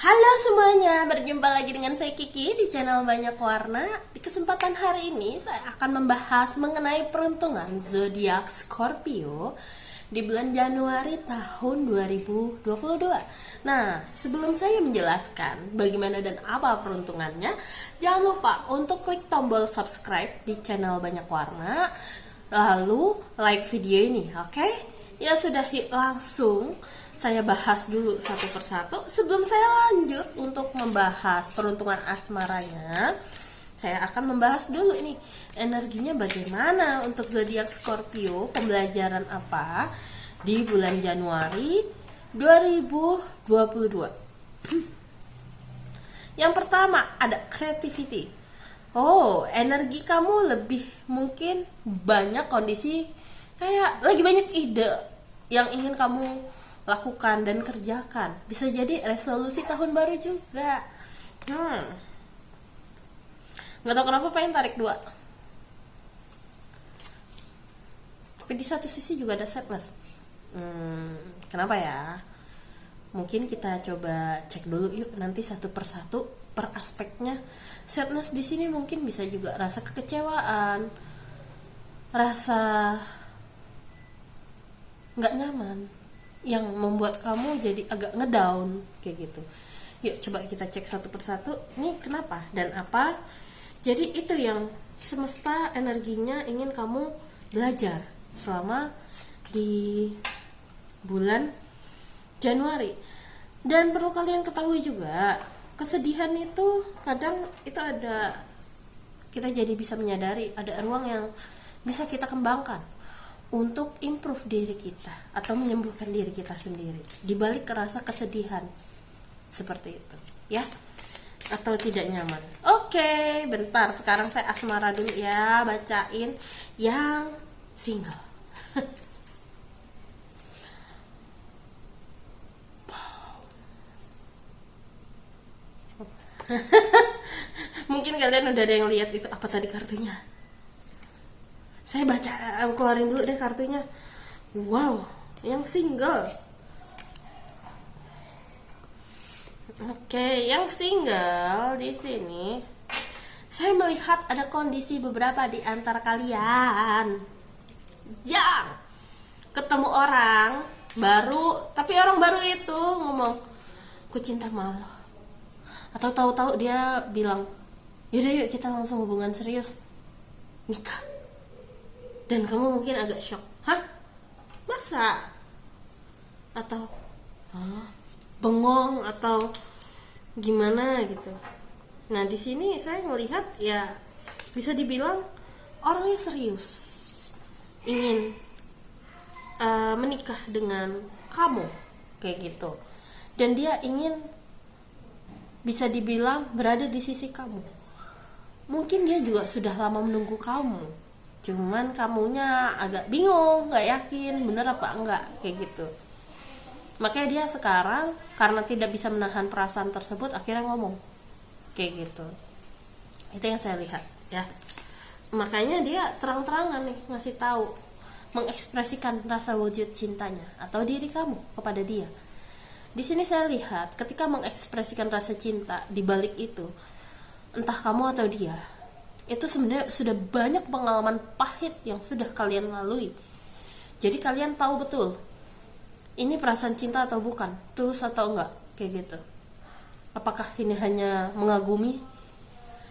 Halo semuanya, berjumpa lagi dengan saya Kiki di channel Banyak Warna. Di kesempatan hari ini saya akan membahas mengenai peruntungan zodiak Scorpio di bulan Januari tahun 2022. Nah, sebelum saya menjelaskan bagaimana dan apa peruntungannya, jangan lupa untuk klik tombol subscribe di channel Banyak Warna, lalu like video ini, oke? Ya sudah, yuk langsung saya bahas dulu satu persatu. Sebelum saya lanjut untuk membahas peruntungan asmaranya, saya akan membahas dulu nih energinya bagaimana untuk zodiak Scorpio, pembelajaran apa di bulan Januari 2022. Yang pertama ada creativity. Oh, energi kamu lebih mungkin banyak kondisi kayak lagi banyak ide yang ingin kamu lakukan dan kerjakan. Bisa jadi resolusi tahun baru juga. Nggak tahu kenapa pengen tarik dua. Tapi di satu sisi juga ada sadness. Kenapa ya? Mungkin kita coba cek dulu yuk nanti satu persatu per aspeknya. Sadness di sini mungkin bisa juga rasa kekecewaan, rasa nggak nyaman yang membuat kamu jadi agak ngedown kayak gitu. Yuk coba kita cek satu persatu. Ini kenapa dan apa? Jadi itu yang semesta energinya ingin kamu belajar selama di bulan Januari. Dan perlu kalian ketahui juga, kesedihan itu kadang itu ada, kita jadi bisa menyadari ada ruang yang bisa kita kembangkan untuk improve diri kita atau menyembuhkan diri kita sendiri di balik rasa kesedihan seperti itu, ya, atau tidak nyaman. Oke, bentar, sekarang saya asmara dulu ya, bacain yang single. Mungkin kalian udah ada yang lihat itu apa tadi kartunya. Saya baca, keluarin dulu deh kartunya. Wow, yang single. Oke, yang single di sini saya melihat ada kondisi beberapa di antara kalian yang ketemu orang baru, tapi orang baru itu ngomong, "Aku cinta sama lo." Atau tahu-tahu dia bilang, "Yaudah yuk kita langsung hubungan serius, nikah." Dan kamu mungkin agak shock, hah? Masa? Atau bengong atau gimana gitu. Nah di sini saya melihat ya bisa dibilang orangnya serius, ingin menikah dengan kamu kayak gitu. Dan dia ingin bisa dibilang berada di sisi kamu. Mungkin dia juga sudah lama menunggu kamu, cuman kamunya agak bingung, nggak yakin bener apa enggak kayak gitu. Makanya dia sekarang karena tidak bisa menahan perasaan tersebut akhirnya ngomong kayak gitu. Itu yang saya lihat ya. Makanya dia terang-terangan nih ngasih tahu, mengekspresikan rasa wujud cintanya atau diri kamu kepada dia. Di sini saya lihat ketika mengekspresikan rasa cinta, di balik itu entah kamu atau dia, itu sebenarnya sudah banyak pengalaman pahit yang sudah kalian lalui. Jadi kalian tahu betul ini perasaan cinta atau bukan, tulus atau enggak kayak gitu. Apakah ini hanya mengagumi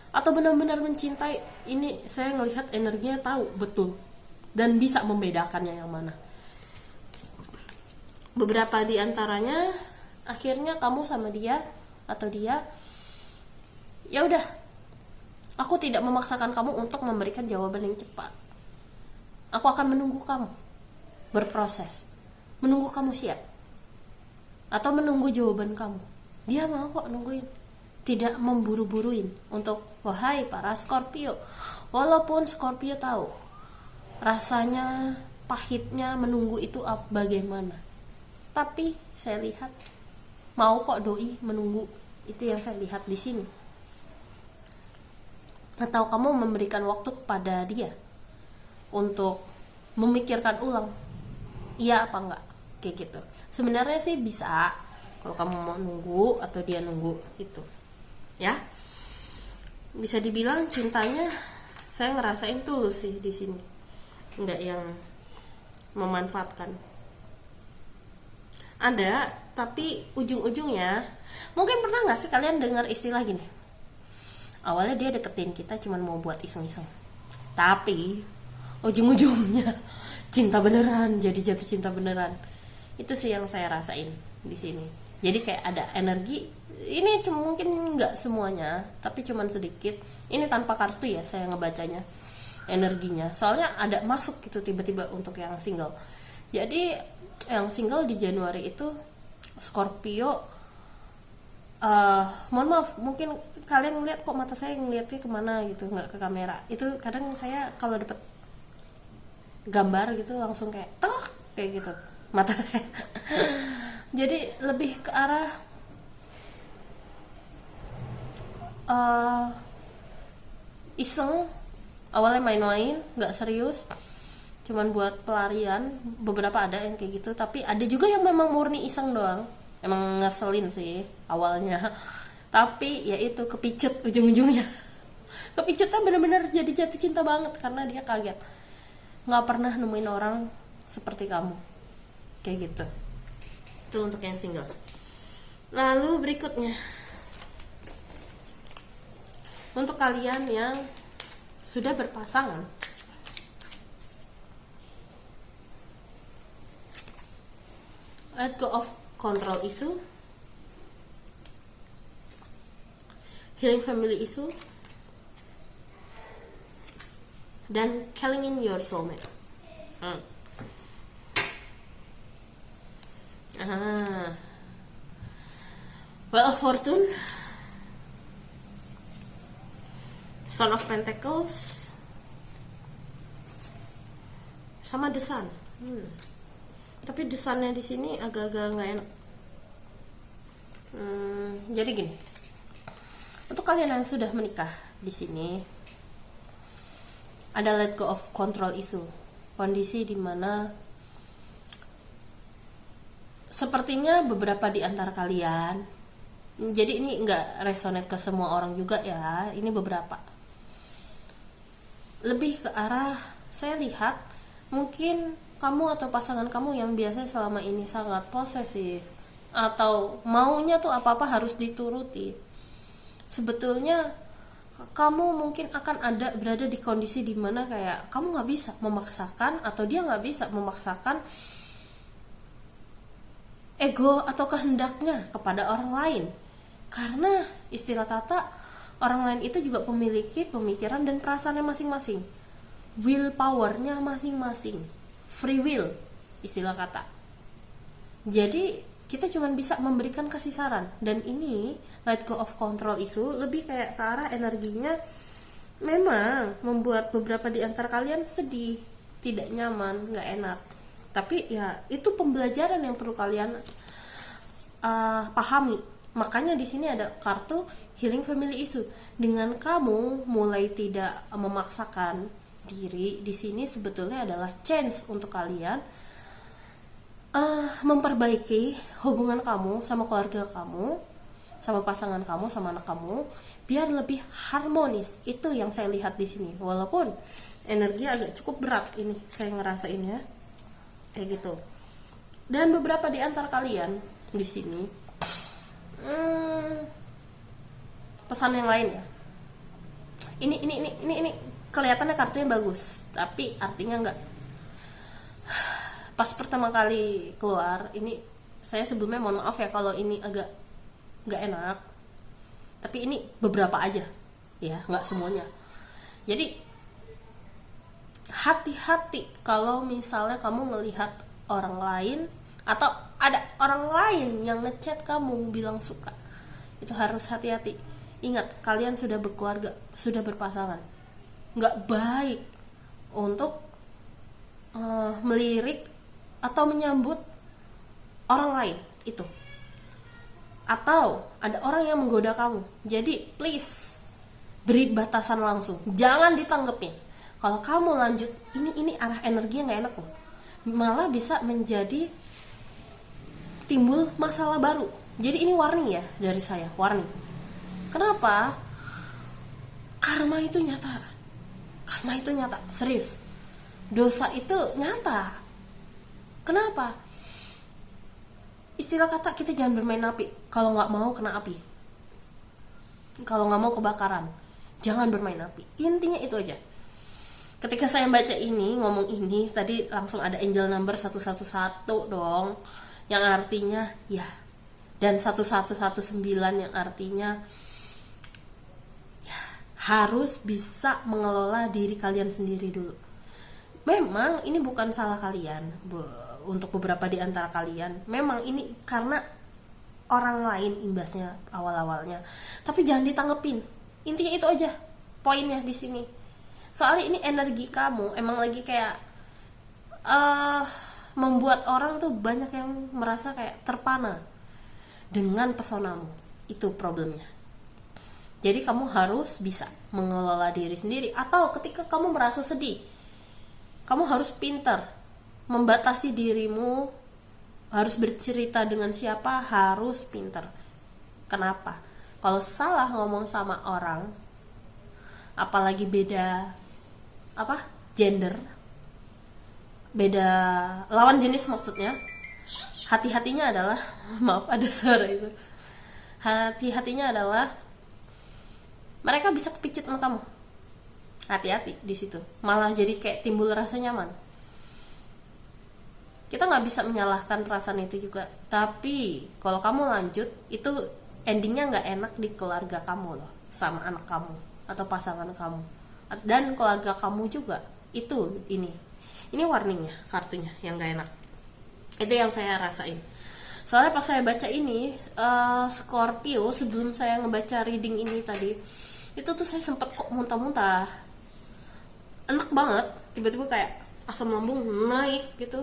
atau benar-benar mencintai? Ini saya ngelihat energinya tahu betul dan bisa membedakannya yang mana. Beberapa di antaranya akhirnya kamu sama dia atau dia, ya udah, aku tidak memaksakan kamu untuk memberikan jawaban yang cepat. Aku akan menunggu kamu berproses, menunggu kamu siap, atau menunggu jawaban kamu. Dia mau kok nungguin, tidak memburu-buruin untuk wahai para Scorpio. Walaupun Scorpio tahu rasanya pahitnya menunggu itu bagaimana, tapi saya lihat mau kok doi menunggu. Itu yang saya lihat di sini. Atau kamu memberikan waktu kepada dia untuk memikirkan ulang iya apa enggak kayak gitu. Sebenarnya sih bisa kalau kamu mau nunggu atau dia nunggu itu ya. Bisa dibilang cintanya saya ngerasain tulus sih di sini, nggak yang memanfaatkan. Ada, tapi ujung-ujungnya mungkin pernah nggak sih kalian dengar istilah gini, awalnya dia deketin kita cuman mau buat iseng-iseng, tapi ujung-ujungnya cinta beneran, jadi jatuh cinta beneran. Itu sih yang saya rasain di sini. Jadi kayak ada energi, ini cuma mungkin nggak semuanya, tapi cuman sedikit. Ini tanpa kartu ya saya ngebacanya energinya, soalnya ada masuk gitu tiba-tiba untuk yang single. Jadi yang single di Januari itu Scorpio. Mohon maaf, mungkin kalian ngeliat kok mata saya ngeliatnya kemana gitu, nggak ke kamera. Itu kadang saya kalau dapet gambar gitu langsung kayak tek kayak gitu mata saya. Jadi lebih ke arah iseng, awalnya main-main, nggak serius, cuman buat pelarian. Beberapa ada yang kayak gitu, tapi ada juga yang memang murni iseng doang. Emang ngeselin sih awalnya, tapi ya itu kepicut ujung-ujungnya. Kepicutnya bener-bener jadi jatuh cinta banget karena dia kaget nggak pernah nemuin orang seperti kamu, kayak gitu. Itu untuk yang single. Lalu berikutnya untuk kalian yang sudah berpasangan, let go of control issue, healing family issue, dan calling in your soulmate. Well of Fortune, Son of Pentacles, sama The Sun. Tapi The Sun-nya di sini agak-agak nggak enak. Jadi gini, untuk kalian yang sudah menikah di sini ada let go of control issue, kondisi dimana sepertinya beberapa di antara kalian, jadi ini nggak resonate ke semua orang juga ya, ini beberapa, lebih ke arah saya lihat mungkin kamu atau pasangan kamu yang biasanya selama ini sangat posesif atau maunya tuh apa-apa harus dituruti, sebetulnya kamu mungkin akan berada di kondisi dimana kayak kamu nggak bisa memaksakan atau dia nggak bisa memaksakan ego atau kehendaknya kepada orang lain, karena istilah kata orang lain itu juga memiliki pemikiran dan perasaannya masing-masing, willpowernya masing-masing, free will istilah kata. Jadi kita cuma bisa memberikan kasih saran, dan ini let go of control itu lebih kayak ke arah energinya memang membuat beberapa di antara kalian sedih, tidak nyaman, nggak enak. Tapi ya itu pembelajaran yang perlu kalian pahami. Makanya di sini ada kartu healing family issue. Dengan kamu mulai tidak memaksakan diri, di sini sebetulnya adalah chance untuk kalian memperbaiki hubungan kamu sama keluarga kamu, sama pasangan kamu, sama anak kamu, biar lebih harmonis. Itu yang saya lihat di sini. Walaupun energi agak cukup berat ini, saya ngerasainnya kayak gitu. Dan beberapa di antara kalian di sini, pesan yang lain ya. Ini kelihatannya kartunya bagus, tapi artinya enggak. Pas pertama kali keluar ini, saya sebelumnya mohon maaf ya kalau ini agak nggak enak, tapi ini beberapa aja ya, nggak semuanya. Jadi hati-hati kalau misalnya kamu melihat orang lain atau ada orang lain yang ngechat kamu bilang suka, itu harus hati-hati. Ingat, kalian sudah berkeluarga, sudah berpasangan, nggak baik untuk melirik atau menyambut orang lain itu, atau ada orang yang menggoda kamu. Jadi please beri batasan langsung, jangan ditanggepin. Kalau kamu lanjut, ini arah energi yang nggak enak loh, malah bisa menjadi timbul masalah baru Jadi ini warning ya dari saya, warning. Kenapa? Karma itu nyata. Karma itu nyata, serius. Dosa itu nyata. Kenapa? Istilah kata kita jangan bermain api. Kalau nggak mau kena api, kalau nggak mau kebakaran, jangan bermain api. Intinya itu aja. Ketika saya baca ini, ngomong ini, tadi langsung ada angel number 111 dong, yang artinya ya, dan 1119 yang artinya ya, harus bisa mengelola diri kalian sendiri dulu. Memang ini bukan salah kalian, untuk beberapa di antara kalian memang ini karena orang lain imbasnya awal-awalnya, tapi jangan ditanggepin. Intinya itu aja poinnya di sini. Soalnya ini energi kamu emang lagi kayak membuat orang tuh banyak yang merasa kayak terpana dengan pesonamu. Itu problemnya. Jadi kamu harus bisa mengelola diri sendiri. Atau ketika kamu merasa sedih, kamu harus pintar membatasi dirimu. Harus bercerita dengan siapa, harus pintar. Kenapa? Kalau salah ngomong sama orang, apalagi beda gender, beda lawan jenis maksudnya, hati-hatinya adalah maaf ada suara itu, hati-hatinya adalah mereka bisa kepicit sama kamu. Hati-hati di situ, malah jadi kayak timbul rasa nyaman. Kita nggak bisa menyalahkan perasaan itu juga, tapi kalau kamu lanjut, itu endingnya nggak enak di keluarga kamu loh, sama anak kamu atau pasangan kamu dan keluarga kamu juga. Itu ini warningnya, kartunya yang nggak enak. Itu yang saya rasain. Soalnya pas saya baca ini, Scorpio, sebelum saya ngebaca reading ini tadi, itu tuh saya sempet kok muntah-muntah, enak banget, tiba-tiba kayak asam lambung naik gitu.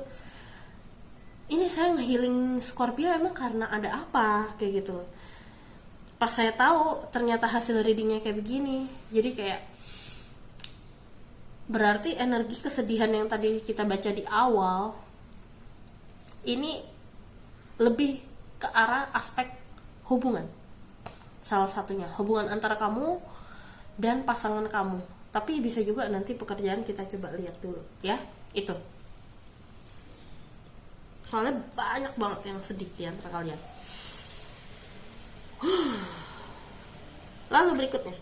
Ini saya ngehealing Scorpio emang karena ada apa kayak gitu. Pas saya tahu ternyata hasil readingnya kayak begini, jadi kayak berarti energi kesedihan yang tadi kita baca di awal ini lebih ke arah aspek hubungan. Salah satunya hubungan antara kamu dan pasangan kamu. Tapi bisa juga nanti pekerjaan, kita coba lihat dulu ya. Itu soalnya banyak banget yang sedih di antara kalian. Lalu berikutnya,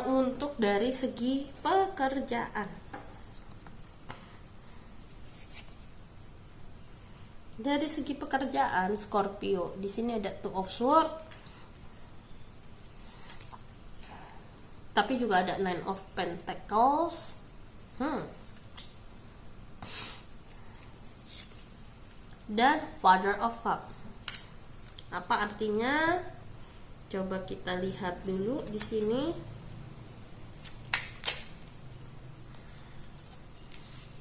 untuk dari segi pekerjaan, dari segi pekerjaan Scorpio, di sini ada Two of Swords, tapi juga ada Nine of Pentacles. Dan Father of Cups. Apa artinya? Coba kita lihat dulu di sini.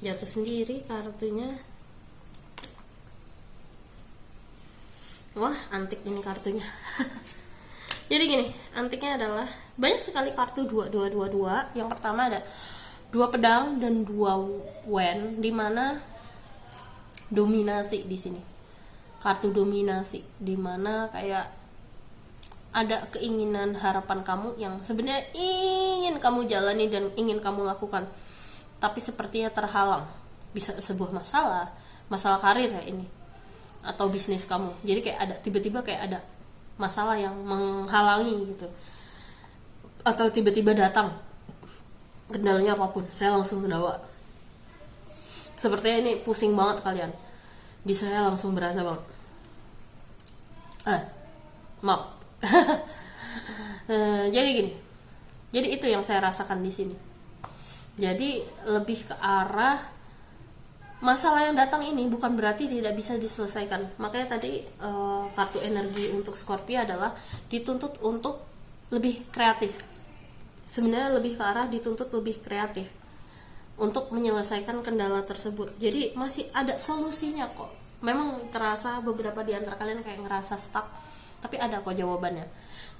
Jatuh sendiri kartunya. Wah, antik ini kartunya. Jadi gini, antiknya adalah banyak sekali kartu 2. Yang pertama ada 2 pedang dan 2 wen, di mana dominasi di sini. Kartu dominasi, di mana kayak ada keinginan, harapan kamu yang sebenarnya ingin kamu jalani dan ingin kamu lakukan, tapi sepertinya terhalang. Bisa sebuah masalah karir ya ini, atau bisnis kamu. Jadi kayak ada tiba-tiba kayak ada masalah yang menghalangi gitu, atau tiba-tiba datang kendalanya apapun, saya langsung sendawa. Sepertinya ini pusing banget kalian. Di saya langsung berasa banget. Maaf. Jadi gini. Jadi itu yang saya rasakan di sini. Jadi lebih ke arah masalah yang datang ini bukan berarti tidak bisa diselesaikan. Makanya tadi kartu energi untuk Scorpio adalah dituntut untuk lebih kreatif. Sebenarnya lebih ke arah dituntut lebih kreatif untuk menyelesaikan kendala tersebut. Jadi masih ada solusinya kok. Memang terasa beberapa di antara kalian kayak ngerasa stuck, tapi ada kok jawabannya.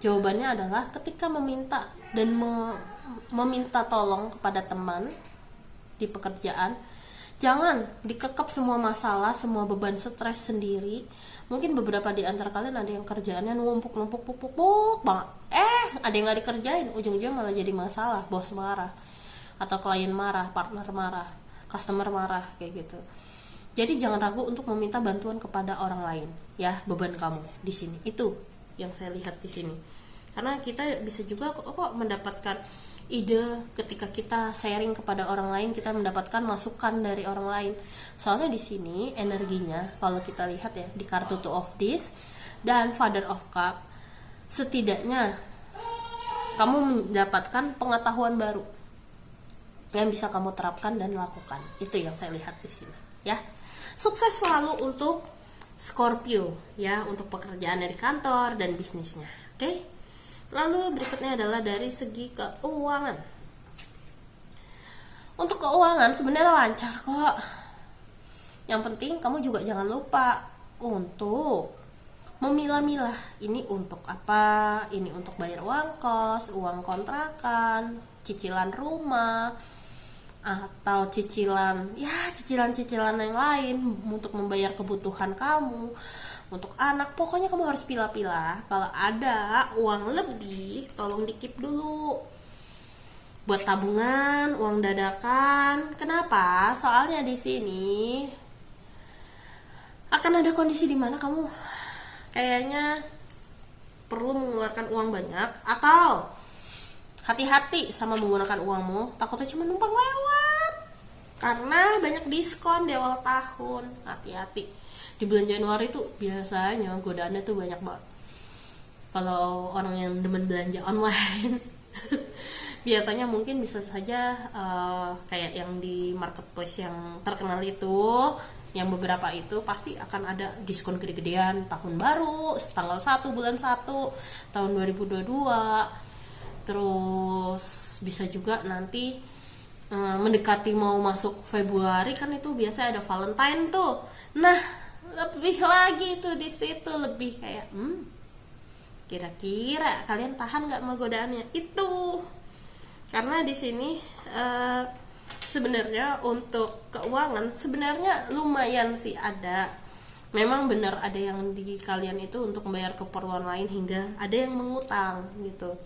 Jawabannya adalah ketika meminta dan meminta tolong kepada teman di pekerjaan, jangan dikekep semua masalah, semua beban stres sendiri, Mungkin beberapa di antara kalian ada yang kerjaannya numpuk banget, ada yang nggak dikerjain, ujung-ujungnya malah jadi masalah, bos marah atau klien marah, partner marah, customer marah, kayak gitu. Jadi jangan ragu untuk meminta bantuan kepada orang lain, ya, beban kamu di sini. Itu yang saya lihat di sini. Karena kita bisa juga kok mendapatkan ide ketika kita sharing kepada orang lain, kita mendapatkan masukan dari orang lain. Soalnya di sini energinya kalau kita lihat ya di kartu Two of This dan Father of Cup, setidaknya kamu mendapatkan pengetahuan baru yang bisa kamu terapkan dan lakukan. Itu yang saya lihat di sini, ya. Sukses selalu untuk Scorpio, ya, untuk pekerjaan dari kantor dan bisnisnya. Oke. Lalu berikutnya adalah dari segi keuangan. Untuk keuangan sebenarnya lancar kok. Yang penting kamu juga jangan lupa untuk memilah-milah, ini untuk apa, ini untuk bayar uang kos, uang kontrakan, cicilan rumah, atau cicilan yang lain untuk membayar kebutuhan kamu, untuk anak. Pokoknya kamu harus pilah-pilah. Kalau ada uang lebih, tolong di-keep dulu buat tabungan, uang dadakan. Kenapa? Soalnya di sini akan ada kondisi di mana kamu kayaknya perlu mengeluarkan uang banyak, atau hati-hati sama menggunakan uangmu, takutnya cuma numpang lewat karena banyak diskon di awal tahun. Hati-hati di bulan Januari tuh biasanya godaannya tuh banyak banget. Kalau orang yang demen belanja online biasanya mungkin bisa saja kayak yang di marketplace yang terkenal itu, yang beberapa itu pasti akan ada diskon gede-gedean tahun baru, tanggal 1 bulan 1 tahun 2022. Terus bisa juga nanti mendekati mau masuk Februari kan, itu biasanya ada Valentine tuh. Nah, lebih lagi tuh di situ lebih kayak kira-kira kalian tahan nggak sama godaannya itu. Karena di sini sebenarnya untuk keuangan sebenarnya lumayan sih ada. Memang benar ada yang di kalian itu untuk membayar keperluan lain hingga ada yang mengutang gitu.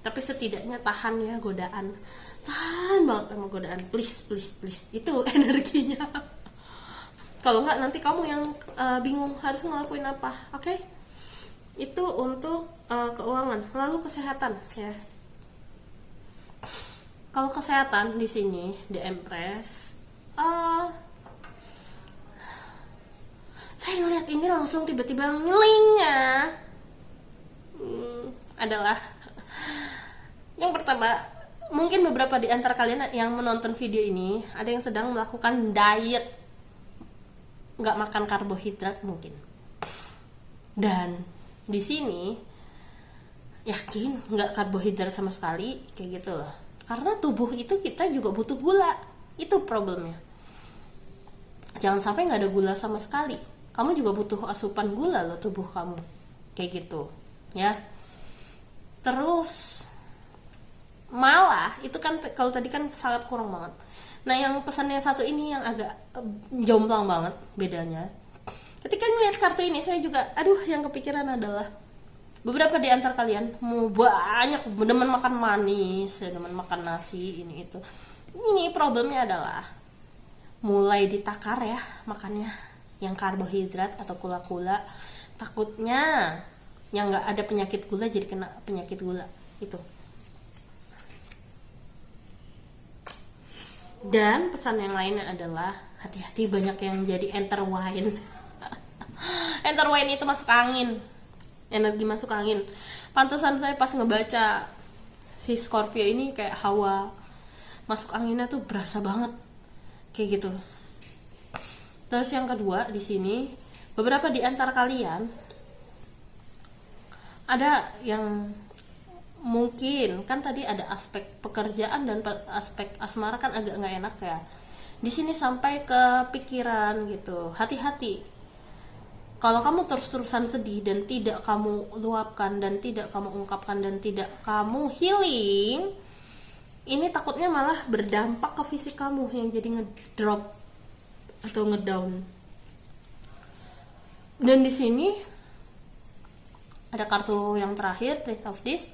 Tapi setidaknya tahan ya godaan, tahan banget sama godaan, please itu energinya. Kalau nggak nanti kamu yang bingung harus ngelakuin apa. Oke? Itu untuk keuangan. Lalu kesehatan ya. Kalau kesehatan di sini di Empress, saya ngeliat ini langsung tiba-tiba ngelingnya adalah yang pertama. Mungkin beberapa di antara kalian yang menonton video ini ada yang sedang melakukan diet, nggak makan karbohidrat mungkin. Dan di sini yakin nggak karbohidrat sama sekali kayak gitu loh. Karena tubuh itu kita juga butuh gula, itu problemnya. Jangan sampai nggak ada gula sama sekali. Kamu juga butuh asupan gula loh tubuh kamu, kayak gitu, ya. Terus malah itu kan kalau tadi kan sangat kurang banget. Nah, yang pesannya satu ini yang agak jomplang banget bedanya. Ketika ngeliat kartu ini saya juga yang kepikiran adalah beberapa di antara kalian mau banyak demen makan manis, demen makan nasi ini itu. Ini problemnya adalah mulai ditakar ya makannya yang karbohidrat atau kula-kula. Takutnya yang nggak ada penyakit gula jadi kena penyakit gula itu. Dan pesan yang lainnya adalah hati-hati banyak yang jadi enter wine. Enter wine itu masuk angin, energi masuk angin. Pantesan saya pas ngebaca si Scorpio ini kayak hawa masuk anginnya tuh berasa banget kayak gitu. Terus yang kedua di sini beberapa di antara kalian ada yang mungkin kan tadi ada aspek pekerjaan dan aspek asmara kan agak nggak enak ya. Di sini sampai ke pikiran gitu. Hati-hati. Kalau kamu terus-terusan sedih dan tidak kamu luapkan dan tidak kamu ungkapkan dan tidak kamu healing, ini takutnya malah berdampak ke fisik kamu yang jadi ngedrop atau ngedown. Dan di sini ada kartu yang terakhir, Prince of This.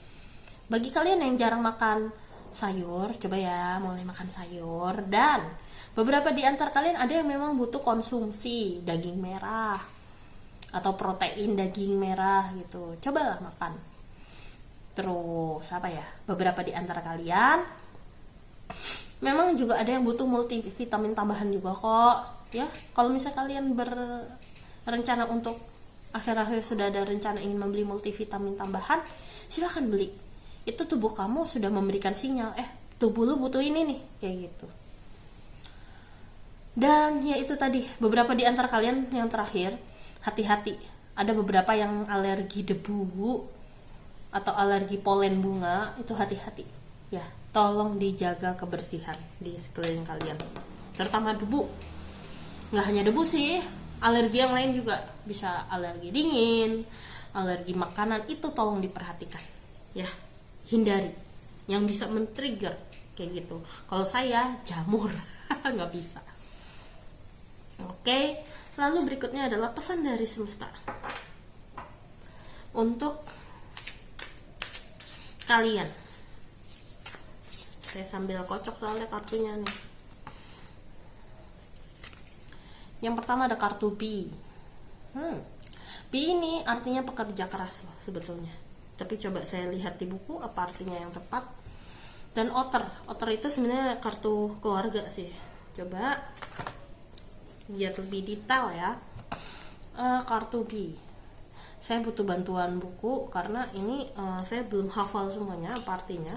Bagi kalian yang jarang makan sayur, coba ya mulai makan sayur. Dan beberapa di antara kalian ada yang memang butuh konsumsi daging merah atau protein daging merah gitu, cobalah makan. Terus apa ya, beberapa di antara kalian memang juga ada yang butuh multivitamin tambahan juga kok ya. Kalau misalnya kalian berencana untuk akhir-akhir sudah ada rencana ingin membeli multivitamin tambahan, silahkan beli. Itu tubuh kamu sudah memberikan sinyal, tubuh lu butuh ini nih, kayak gitu. Dan ya itu tadi, beberapa di antara kalian yang terakhir, hati-hati. Ada beberapa yang alergi debu atau alergi polen bunga, itu hati-hati. Ya, tolong dijaga kebersihan di sekeliling kalian. Terutama debu. Nggak hanya debu sih, alergi yang lain juga. Bisa alergi dingin, alergi makanan, itu tolong diperhatikan. Ya, hindari. Yang bisa men-trigger kayak gitu. Kalau saya jamur, nggak bisa. Oke, lalu berikutnya adalah pesan dari semesta untuk kalian. Saya sambil kocok soalnya kartunya nih. Yang pertama ada kartu B. B ini artinya pekerja keras loh sebetulnya. Tapi coba saya lihat di buku apa artinya yang tepat. Dan otter itu sebenarnya kartu keluarga sih. Coba biar lebih detail ya. Kartu B, saya butuh bantuan buku karena ini saya belum hafal semuanya apa artinya,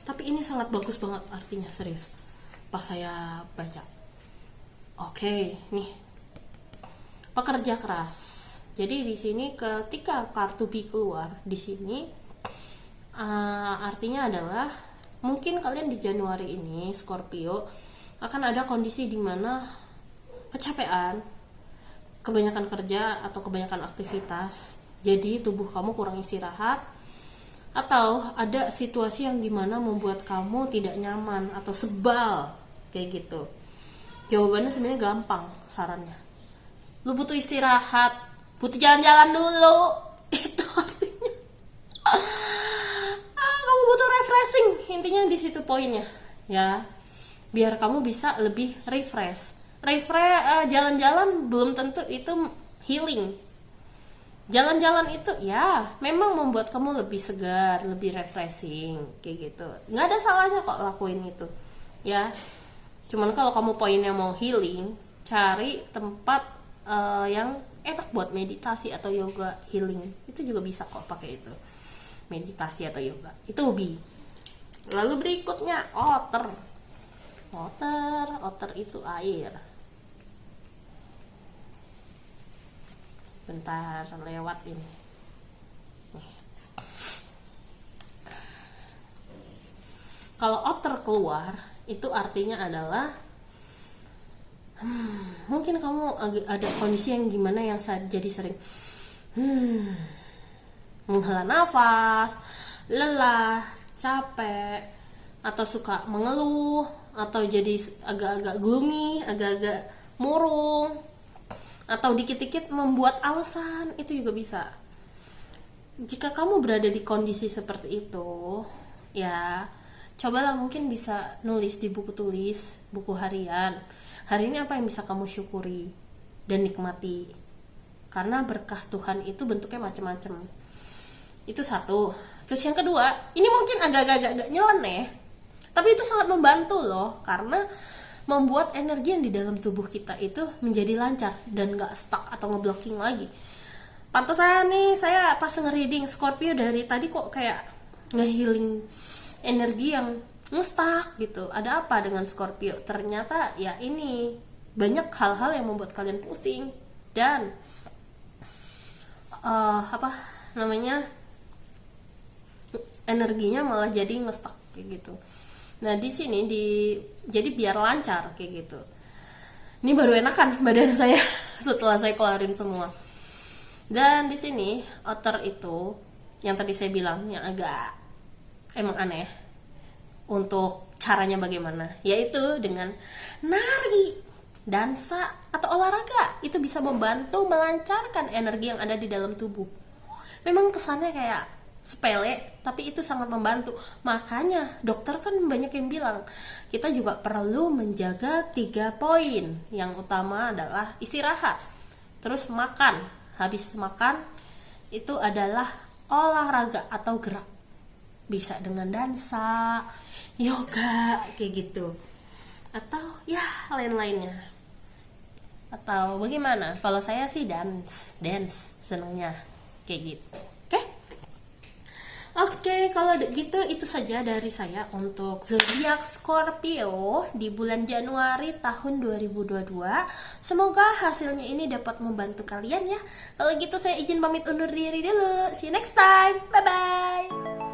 tapi ini sangat bagus banget artinya, serius pas saya baca. Oke, nih pekerja keras. Jadi di sini ketika kartu B keluar di sini, artinya adalah mungkin kalian di Januari ini Scorpio akan ada kondisi di mana kecapean, kebanyakan kerja atau kebanyakan aktivitas, jadi tubuh kamu kurang istirahat, atau ada situasi yang dimana membuat kamu tidak nyaman atau sebal kayak gitu. Jawabannya sebenarnya gampang, sarannya lu butuh istirahat, butuh jalan-jalan dulu. Itu artinya kamu butuh refreshing, intinya di situ poinnya ya, biar kamu bisa lebih refresh. Jalan-jalan belum tentu itu healing. Jalan-jalan itu ya memang membuat kamu lebih segar, lebih refreshing kayak gitu. Nggak ada salahnya kok lakuin itu ya. Cuman kalau kamu poinnya mau healing, cari tempat yang enak buat meditasi atau yoga healing. Itu juga bisa kok pakai itu, meditasi atau yoga. Itu hobi. Lalu berikutnya otter itu air. Bentar, lewat ini. Kalau otter keluar, itu artinya adalah mungkin kamu ada kondisi yang gimana yang jadi sering menghela nafas, lelah, capek, atau suka mengeluh, atau jadi agak-agak gloomy, agak-agak murung, atau dikit-dikit membuat alasan. Itu juga bisa. Jika kamu berada di kondisi seperti itu ya, cobalah mungkin bisa nulis di buku tulis, buku harian. Hari ini apa yang bisa kamu syukuri dan nikmati, karena berkah Tuhan itu bentuknya macam-macam. Itu satu. Terus yang kedua, ini mungkin agak-agak nyeleneh, tapi itu sangat membantu loh, karena membuat energi yang di dalam tubuh kita itu menjadi lancar dan gak stuck atau ngeblocking lagi. Pantesan nih saya pas nge-reading Scorpio dari tadi kok kayak nge-healing energi yang nge-stuck gitu. Ada apa dengan Scorpio? Ternyata ya ini banyak hal-hal yang membuat kalian pusing dan energinya malah jadi nge-stuck kayak gitu. Nah di sini jadi biar lancar kayak gitu. Ini baru enakan badan saya setelah saya keluarin semua. Dan di sini otter itu yang tadi saya bilang yang agak emang aneh untuk caranya bagaimana, yaitu dengan nari dansa atau olahraga. Itu bisa membantu melancarkan energi yang ada di dalam tubuh. Memang kesannya kayak sepele, tapi itu sangat membantu. Makanya dokter kan banyak yang bilang kita juga perlu menjaga 3 poin. Yang utama adalah istirahat, terus makan. Habis makan itu adalah olahraga atau gerak, bisa dengan dansa, yoga kayak gitu, atau ya lain-lainnya. Atau bagaimana? Kalau saya sih dance senangnya kayak gitu. Oke, kalau gitu itu saja dari saya untuk zodiak Scorpio di bulan Januari tahun 2022. Semoga hasilnya ini dapat membantu kalian ya. Kalau gitu saya izin pamit undur diri dulu. See you next time. Bye bye.